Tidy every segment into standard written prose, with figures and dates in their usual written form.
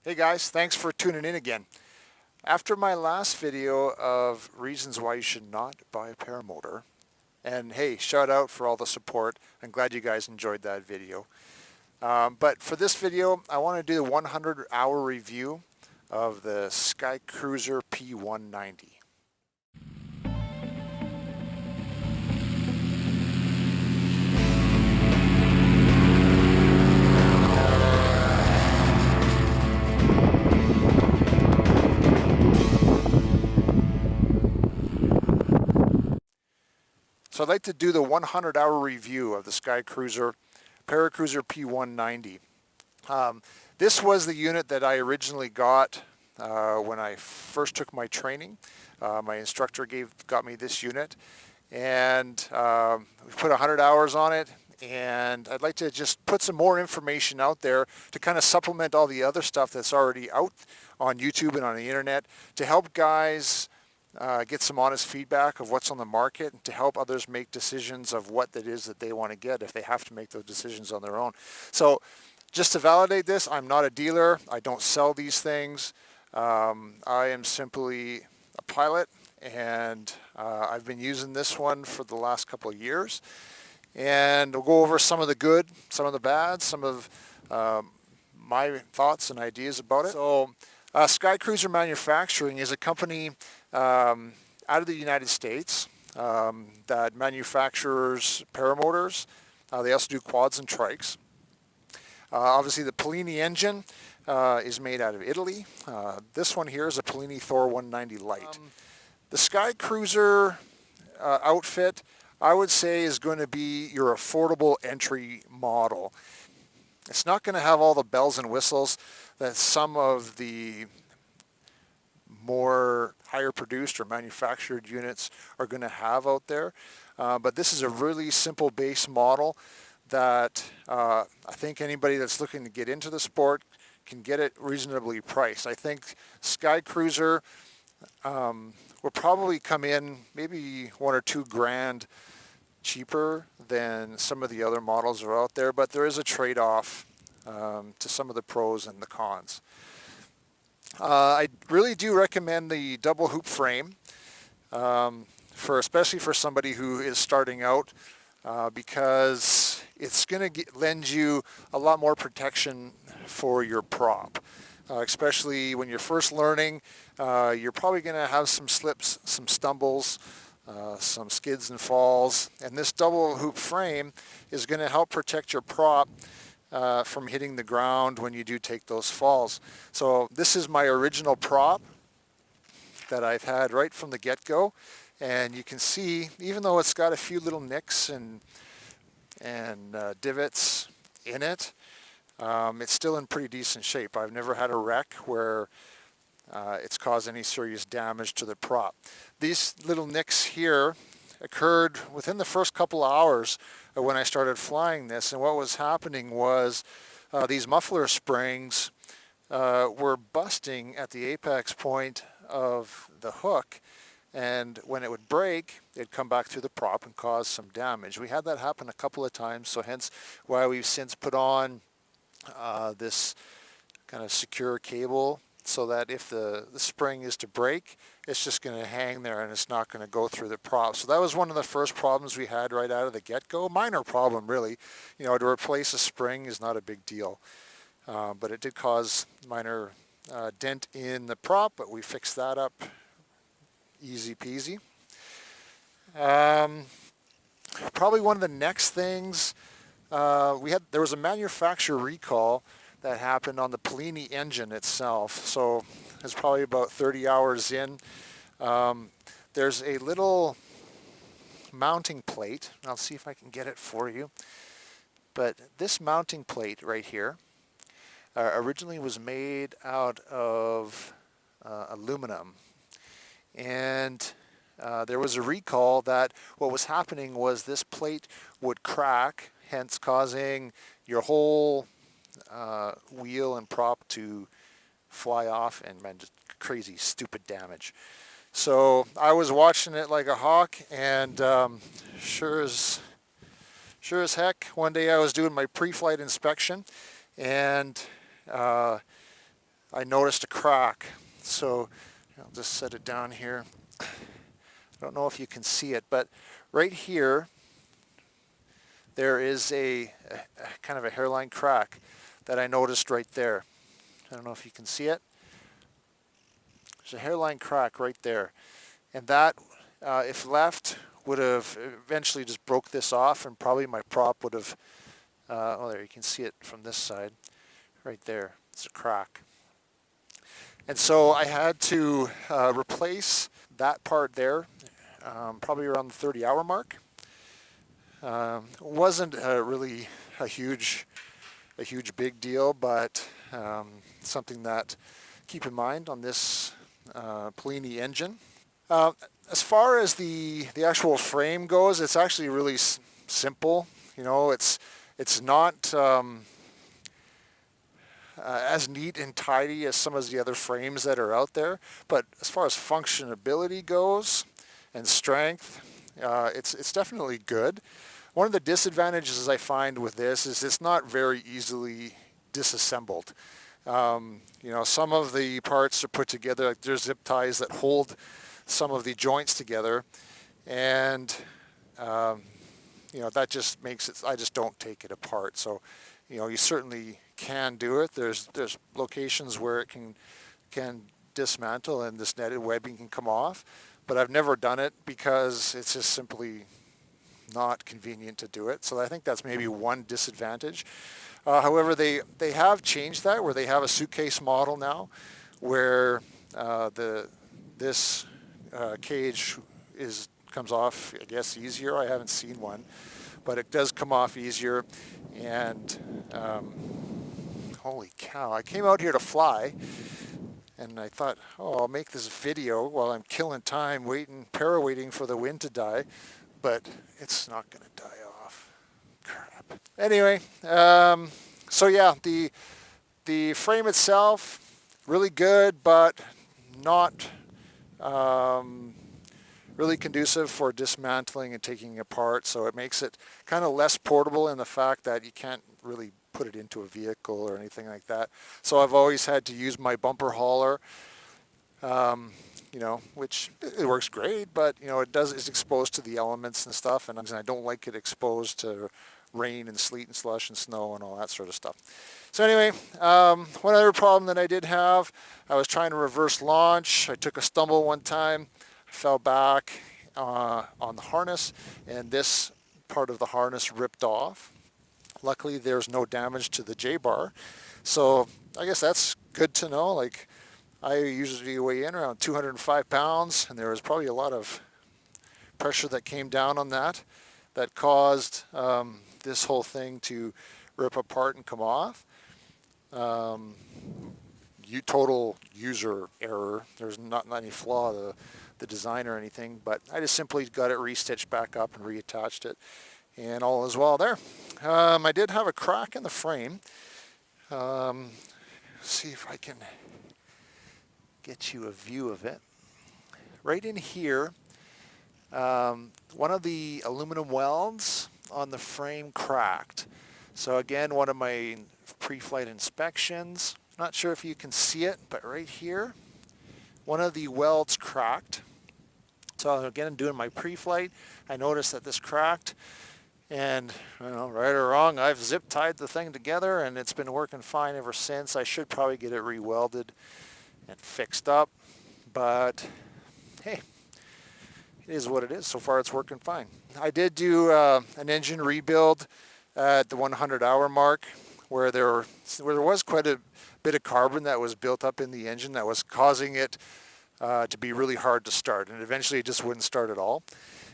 Hey guys, thanks for tuning in again. After my last video of reasons why you should not buy a paramotor, and hey, shout out for all the support. I'm glad you guys enjoyed that video. But for this video, I want to do a 100-hour review of the Skycruiser P190. So I'd like to do the 100-hour review of the Skycruiser Paramotor P190. This was the unit that I originally got when I first took my training. My instructor got me this unit, and we put 100 hours on it. And I'd like to just put some more information out there to kind of supplement all the other stuff that's already out on YouTube and on the internet to help guys get some honest feedback of what's on the market, and to help others make decisions of what it is that they want to get if they have to make those decisions on their own. So just to validate this, I'm not a dealer. I don't sell these things. I am simply a pilot, and I've been using this one for the last couple of years. And we'll go over some of the good, some of the bad, some of my thoughts and ideas about it. So Skycruiser Manufacturing is a company out of the United States that manufactures paramotors. They also do quads and trikes. Obviously the Polini engine is made out of Italy. This one here is a Polini Thor 190 Light. The Skycruiser outfit, I would say, is going to be your affordable entry model. It's not going to have all the bells and whistles that some of the more higher produced or manufactured units are going to have out there. But this is a really simple base model that I think anybody that's looking to get into the sport can get it reasonably priced. I think Skycruiser will probably come in maybe $1 or $2 grand cheaper than some of the other models that are out there, but there is a trade-off to some of the pros and the cons. I really do recommend the double hoop frame, especially for somebody who is starting out, because it's going to lend you a lot more protection for your prop. Especially when you're first learning, you're probably going to have some slips, some stumbles, some skids and falls, and this double hoop frame is going to help protect your prop from hitting the ground when you do take those falls. So this is my original prop that I've had right from the get-go, and you can see, even though it's got a few little nicks and divots in it, it's still in pretty decent shape. I've never had a wreck where it's caused any serious damage to the prop. These little nicks here occurred within the first couple of hours when I started flying this, and what was happening was these muffler springs were busting at the apex point of the hook, and when it would break, it'd come back through the prop and cause some damage. We had that happen a couple of times, so hence why we've since put on this kind of secure cable, so that if the spring is to break, it's just going to hang there and it's not going to go through the prop. So that was one of the first problems we had right out of the get-go. Minor problem, really. You know, to replace a spring is not a big deal. But it did cause minor dent in the prop, but we fixed that up easy peasy. Probably one of the next things, there was a manufacturer recall that happened on the Polini engine itself. So it's probably about 30 hours in. There's a little mounting plate. I'll see if I can get it for you. But this mounting plate right here originally was made out of aluminum. And there was a recall that what was happening was this plate would crack, hence causing your whole wheel and prop to fly off, and just crazy stupid damage. So I was watching it like a hawk, and sure as heck, one day I was doing my pre-flight inspection, and I noticed a crack. So I'll just set it down here. I don't know if you can see it, but right here there is a kind of a hairline crack that I noticed right there. I don't know if you can see it. There's a hairline crack right there. And that, if left, would have eventually just broke this off, and probably my prop would have, oh, there, you can see it from this side. Right there, it's a crack. And so I had to replace that part there, probably around the 30-hour mark. It wasn't really a huge big deal, but something that keep in mind on this Polini engine. As far as the actual frame goes, it's actually really simple. You know, it's not as neat and tidy as some of the other frames that are out there, but as far as functionality goes and strength, it's definitely good. One of the disadvantages I find with this is it's not very easily disassembled. You know, some of the parts are put together, like there's zip ties that hold some of the joints together, and you know, that just makes it, I just don't take it apart. So, you know, you certainly can do it. There's locations where it can dismantle and this netted webbing can come off, but I've never done it because it's just simply not convenient to do it. So I think that's maybe one disadvantage. However, they have changed that, where they have a suitcase model now, where this cage comes off, I guess, easier. I haven't seen one, but it does come off easier. And holy cow, I came out here to fly, and I thought, oh, I'll make this video while I'm killing time waiting for the wind to die, but it's not going to die off. Crap. Anyway, so yeah, the frame itself, really good, but not really conducive for dismantling and taking apart. So it makes it kind of less portable in the fact that you can't really put it into a vehicle or anything like that. So I've always had to use my bumper hauler, you know, which it works great, but you know, it's exposed to the elements and stuff, and I don't like it exposed to rain and sleet and slush and snow and all that sort of stuff. So anyway, one other problem that I did have, I was trying to reverse launch. I took a stumble one time, I fell back on the harness, and this part of the harness ripped off. Luckily, there's no damage to the J-bar, so I guess that's good to know. Like, I usually weigh in around 205 pounds, and there was probably a lot of pressure that came down on that caused this whole thing to rip apart and come off. Total user error. There's not any flaw to the design or anything, but I just simply got it restitched back up and reattached it, and all is well there. I did have a crack in the frame. See if I can get you a view of it. Right in here, one of the aluminum welds on the frame cracked. So again, one of my pre-flight inspections, not sure if you can see it, but right here, one of the welds cracked. So again, doing my pre-flight, I noticed that this cracked, and I don't know, right or wrong, I've zip tied the thing together and it's been working fine ever since. I should probably get it re-welded and fixed up, but hey, it is what it is. So far it's working fine. I did do an engine rebuild at the 100-hour mark, where there was quite a bit of carbon that was built up in the engine that was causing it to be really hard to start, and eventually it just wouldn't start at all.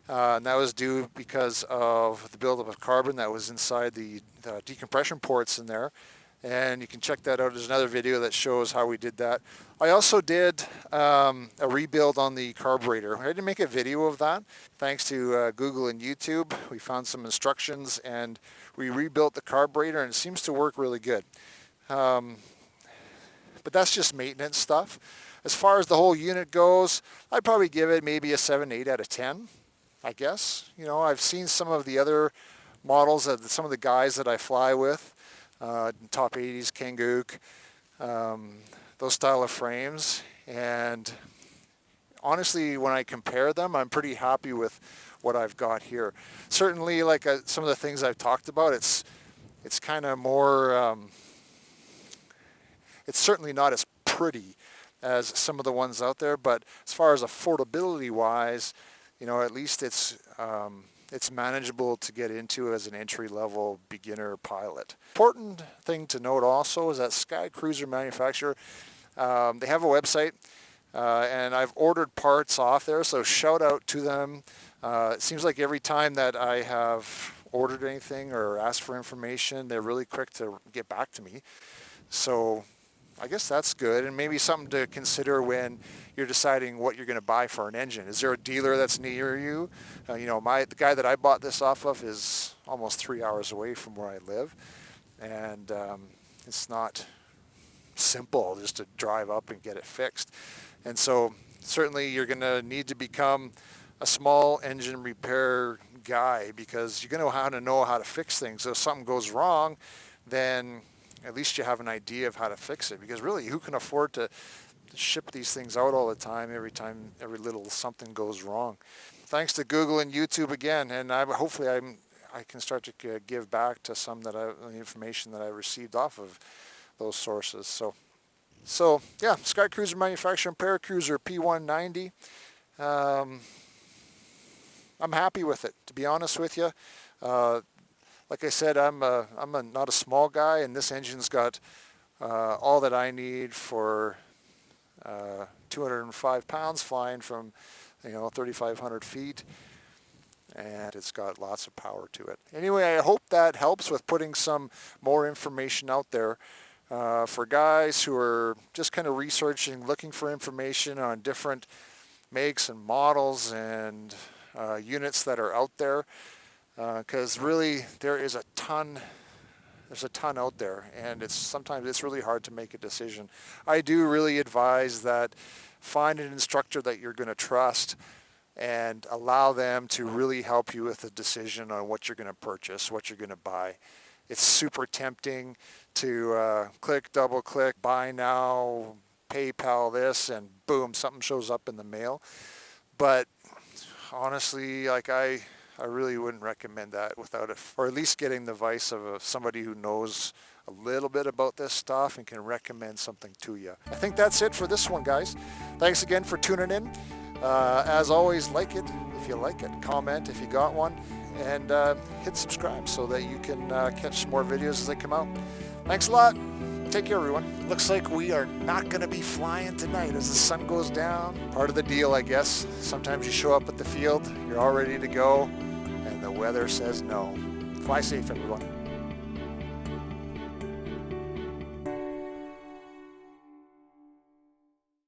And that was due because of the buildup of carbon that was inside the decompression ports in there. And you can check that out. There's another video that shows how we did that. I also did a rebuild on the carburetor. I didn't make a video of that. Thanks to Google and YouTube, we found some instructions and we rebuilt the carburetor, and it seems to work really good. But that's just maintenance stuff. As far as the whole unit goes, I'd probably give it maybe a 7, 8 out of 10, I guess. You know, I've seen some of the other models that some of the guys that I fly with, Top 80s, Kangook, those style of frames. And honestly, when I compare them, I'm pretty happy with what I've got here. Certainly, like some of the things I've talked about, it's kind of more, it's certainly not as pretty as some of the ones out there, but as far as affordability wise, you know, at least it's manageable to get into as an entry-level beginner pilot. Important thing to note also is that Skycruiser manufacturer, they have a website, and I've ordered parts off there, so shout out to them. It seems like every time that I have ordered anything or asked for information, they're really quick to get back to me. So I guess that's good, and maybe something to consider when you're deciding what you're going to buy for an engine. Is there a dealer that's near you? You know, the guy that I bought this off of is almost 3 hours away from where I live, and it's not simple just to drive up and get it fixed. And so certainly you're going to need to become a small engine repair guy, because you're going to know how to fix things. So if something goes wrong, then at least you have an idea of how to fix it, because really, who can afford to ship these things out all the time, every little something goes wrong? Thanks to Google and YouTube again, and hopefully I can start to give back to some the information that I received off of those sources. So yeah, Skycruiser manufacturer, Paracruiser P190. I'm happy with it, to be honest with you. Like I said, I'm not a small guy, and this engine's got all that I need for 205 pounds flying from 3,500 feet, and it's got lots of power to it. Anyway, I hope that helps with putting some more information out there for guys who are just kind of researching, looking for information on different makes and models and units that are out there. Because really there's a ton out there, and sometimes it's really hard to make a decision. I do really advise that find an instructor that you're going to trust and allow them to really help you with the decision on what you're going to purchase, what you're going to buy. It's super tempting to click, double click, buy now, PayPal this, and boom, something shows up in the mail. But honestly, like I really wouldn't recommend that without or at least getting the advice of somebody who knows a little bit about this stuff and can recommend something to you. I think that's it for this one, guys. Thanks again for tuning in. As always, like it if you like it, comment if you got one, and hit subscribe so that you can catch some more videos as they come out. Thanks a lot. Take care, everyone. Looks like we are not going to be flying tonight as the sun goes down. Part of the deal, I guess. Sometimes you show up at the field, you're all ready to go, and the weather says no. Fly safe, everyone.